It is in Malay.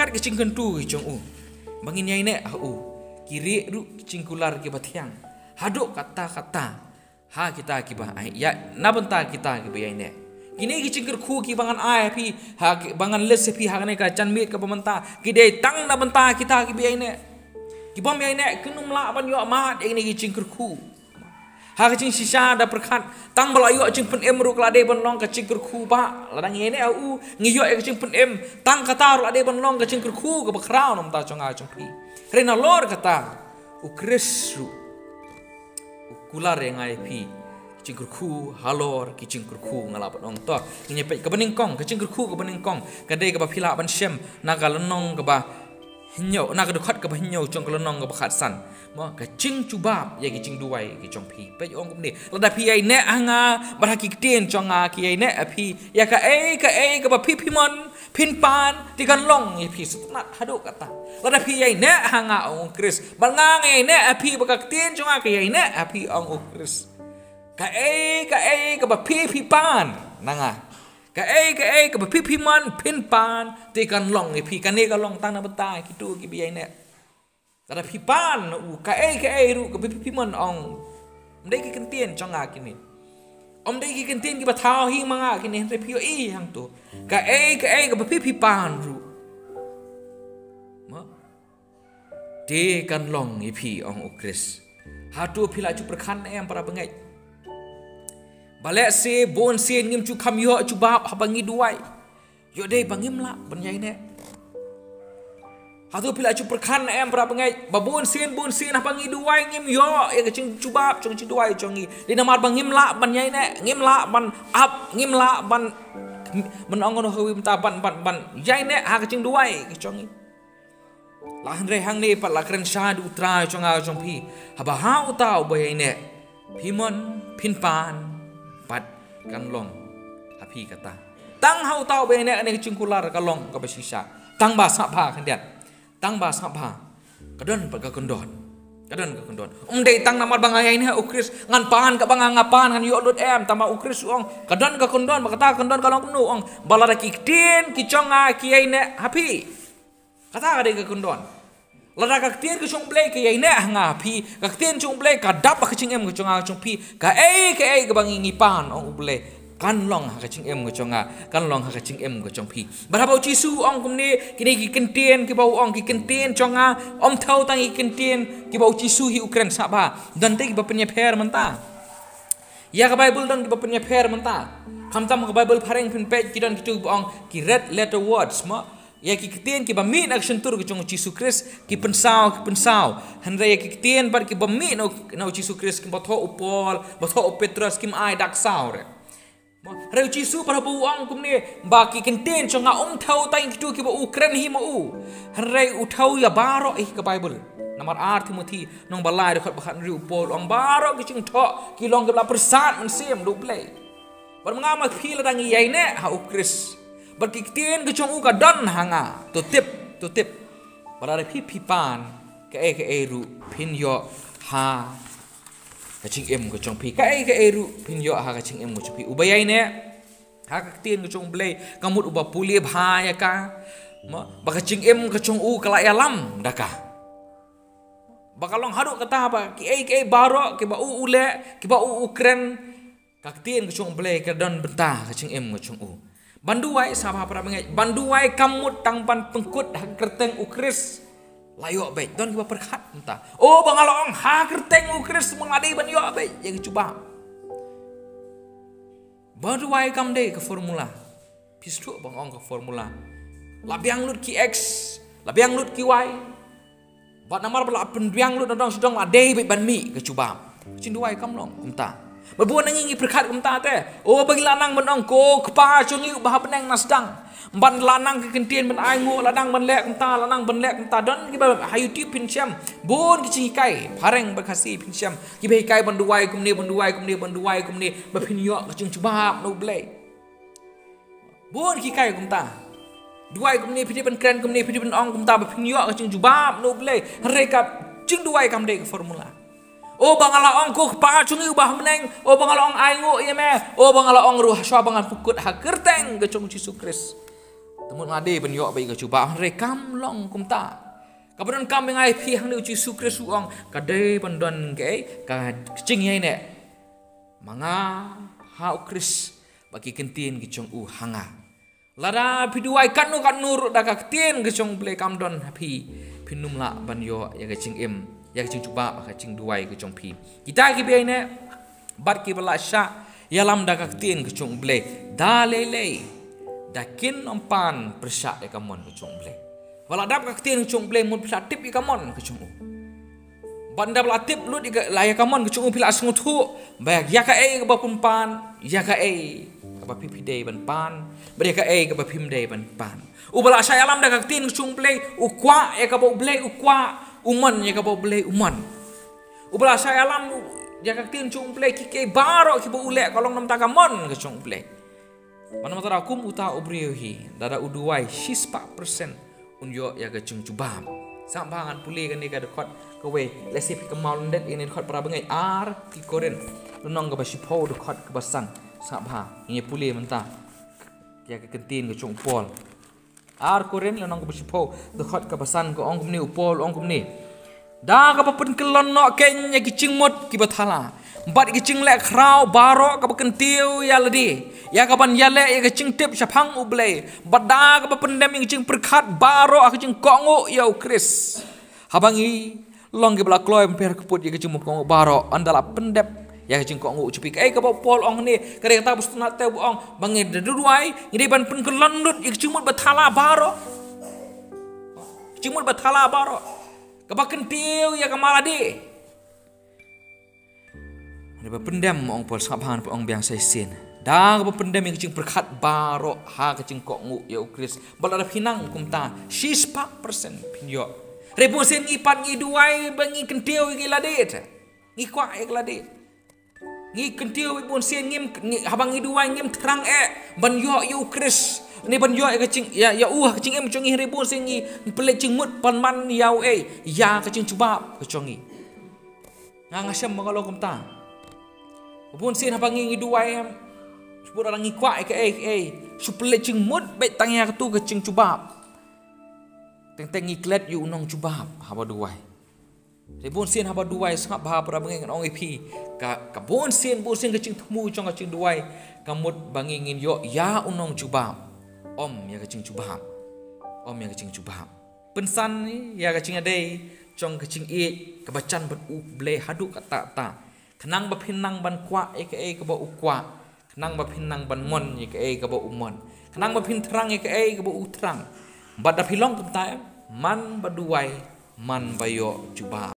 berkat ke cing kentu ke cong bangin nyai ne kiri ru cing kular ke batiang haduk kata-kata ha kita ki ba ya na benta kita ki ba ne kini ki cing ku ki bangan ai pi ha bangan les pi ha ne ka chan mit ka pementa ki dei tang na benta kita ki ba ne ki bom ya ne kenum la ban yo mat ini ki cing ku ha ka cing sisa da perkat tang bala yo cing pen em ru klade ban long ka cing ku ba ladang ne ngi yo ka cing pen em tang kata ru ade ban long ka cing ku ka ba krau nam ta chong a chong pi rena lor kata ukrisru kular yang ai pi cingkurku halor ki cingkurku ngalap nong to nyepet ke beningkong ke cingkurku ke beningkong kadai ke ba phila ban shem naga lenong ke ba hinyo naga dekat ke ba hinyo chong ke lenong ke ba khatsan mo ke cing cubab ya ki cing duai ki chong pi pe ong ni lada pi ai ne anga ba ki ten chong a ki ai ne pi ya ka e ke ba pi mon pin pan ti kan long i pi sutnat hadu kata lada pi ai ne anga ong kris ban ngang ai ne pi ba ka ten chong a ki ai ne pi ong kris ka e ka ba pi pan nanga ka e ka ba pi man pin pan ti kan long i pi kan ne ka long tang na bata ki tu ki bi ai ne kada pi pan ka e ru ka pi man ong mdai ki kan tien chong a ki ni om dai ki kan tien ki ba thao hi manga ki ni re pi i hang tu ka e ka ba pi pan ru ma ti kan long i pi ong ukris ha tu pi la chu prakhan em para bengai balek se bon se ngim chu kham yo chu bab habangi duai yo dei bangim la ban yai ne hatu pila chu perkhan em pra bangai babon sen habangi duai ngim yo ya ching chu bab chong chi duai chongi di namar bangim la ban yai ne ngim la ban up ngim la ban menong no hawi ta ban yai ne ha ching duai chongi la handre hang ne pat la kren sha du tra chonga chong pi haba ha utau bo yai ne phimon phin pan pat kan long api kata tang hau tau be ne cingkular kalong ka basisa tang ba sa pha kan diat tang ba sa pha kadon pa ka kondon dei tang namar bangai ne ukris ngan pan ka banga ngapan kan yo dot em tama ukris ong kadon ka kondon kata kondon kalong nu ong balara ki tin ki chonga ki ai ne hapi kata ka dei ka kondon lada ka tien ke chong play ke yai ne nga phi ka tien chong play ka dap ka ching em ke chong a chong phi ka e ka bangi pan ong play kan long ha ka ching em ke chong a kan long ha ka ching em ke chong phi barabau chi su ong kum ni kini ki ken tien ki bau ong ki ken tien chong a om thau tang ki ken tien ki bau chi su hi ukren sa ba dan te ki ba penya pher manta ya ka bible dan ki ba penya pher manta kam tam ka bible phareng pin page ki dan ki tu ong ki red letter words ma ya ki ketien ki bami nak sentur ke chong Yesus Kristus ki pensau hanre ya ki ketien par ki bami no Yesus Kristus ki batho upol batho Petrus ki ai dak sau re re Yesus par bu ang kum ne ba ki ketien chong a thau tai ki tu ki ba Ukraine hi ma hanre u thau ya baro ka Bible nomor 8 Timothy nong balai dekat bahan ri upol ang baro ki ching tho ki long la persat men sim du play bar mangama phil dang yai ne ha Kristus berkiktian ke chong ka don hanga tutip barare pi pan ke ru pin yo ha ka ching em ke chong pi ke ru pin yo ha ka ching em ke chong pi ubayai ne ha ka tien ke chong blai kamut uba puli bha ya ka ma ba ka ching em ke chong kala alam daka bakalong haru kata ba ki baro ke ba ule ke ba ukren ka tien ke chong blai ke don benta ka ching em ke chong banduai sama para mengai banduai kamut tangpan pengkut hak kerteng ukris layo baik don kiba perkat entah oh bangalong hak kerteng ukris mengadai ban yo baik yang coba banduai kam dei ke formula pistu bangong ke formula labiang lut ki x labiang lut ki y bat namar bala penbiang lut dong sedang adai baik ban mi ke coba cinduai kam long entah berbuat nangingi perkat kumta te oh bagi lanang menong ko kepa chungi bah peneng nasdang ban lanang ke kentien ben aingo ladang ben lek kumta lanang ben lek kumta don ki ba hayuti pinsyam bon ki cing kai pareng berkasi pinsyam ki be kai banduai kumni ba pinyo ke cing cubab no blai bon ki kai kumta duai kumni pidi ben kren kumni pidi ben ong kumta ba pinyo ke cing cubab no blai reka cing duai kam de ke formula oh bangala ong ko pa chungi ubah meneng oh bangala ong aingo ye me oh bangala ong ruh swa bangan pukut ha kerteng ke chong Yesus Kristus Temut ngade ban yo bai ka cuba rekam long kum ta. Kapan kam ngai pi hang uci sukre suang kadai pandon ke ka cing yai ne. Manga ha ukris bagi kentin ki chong u hanga. Lada piduai kanu kanur da ka tien ki chong ble kam don pi pinum la ban yo ya ka cing im ya ka cing cuba ka cing duai ki chong pi. Kita ki be ne bat ki bala sya yalam da ka tien ki chong ble da lele dakin ompan persyak ya kamon ki chong ble. Wala dap ka tien ki chong ble mun platip ki kamon ki chong u. Banda platip lut la ya kamon ki chong u pila sengutu bayak ya ka e ka pumpan ya ka e ka pipi dei ban pan bre ka e ka pim dei ban pan. U bala saya alam da ka tien ki chong ble u kwa ya ka bo ble u kwa uman ya ka bo ble uman. U bala saya alam ya ka tien chong ble ki ke baro ki bo ule kalong nam ta kamon ki chong ble. Mana mata rakum uta obriohi dada uduai 6% unyo ya ke chung cubam. Sam bangan puli kan ni ka dekot ke we lesip ke maundet ini dekot para bengai ar ki koren. Lunong ke basipo dekot ke basang. Sam ba ini puli menta. Ya ke kentin ke chung pol. Ar koren lunong ke basipo dekot ke basan ke ong kumni upol ong kumni. Da ka papen kelon no ke nya ki cingmot ki bathala. Bat ki cing lek krau baro ka kentiu ya ledi. Ya kapan ya le ya kecing tip syapang uble. Bada ka pendem yang cing perkat baro aku cing kongo ya ukris. Habangi long ke belak kloy emper keput ya kecing kongo baro andala pendep ya kecing kongo cupik ka pol ong ni kare kata bus tunat te ong bangi deduai ini ban pen kelondut ya kecing mut bathala baro. Kecing mut bathala baro. Ka kentiu ya kamaladi. Ada pendem ong pol sabahan ong biasa sin. Dah ke pendem yang kecing perkat baro ha kecing kok ngu ya ukris balada pinang kumta 6% pinyo repon sen ipat ngi duai bangi kentiu ngi ladet ngi kwa ek ladet ngi kentiu repon sen ngim habang ngi duai ngim terang ban yo ya ukris ni ban yo kecing ya kecing em congi repon sen ngi pelek cing mut pan man yau ya kecing cuba kecongi ngasem mangalo kumta repon sen habang ngi duai sebut orang ngikwa supele cing mut bet tangya tu ke cing cubab teng ngiklet yu unong cubab haba duai rebon sen haba duai sangap bah para banging ong ip ka bon sen ke cing temu cong ke cing duai kamut bangingin yo ya unong cubab om ya ke cing cubab om ya ke cing cubab pensan ni ya ke cing adai cong ke cing it kebacan ber ble haduk kata ta kenang bapinang ban kwa ke ba ukwa kenang bapin nang ban mon ye ke ka ba umon kenang bapin terang ye ke ka ba utrang bad da pilong kumta man baduai man bayo cuba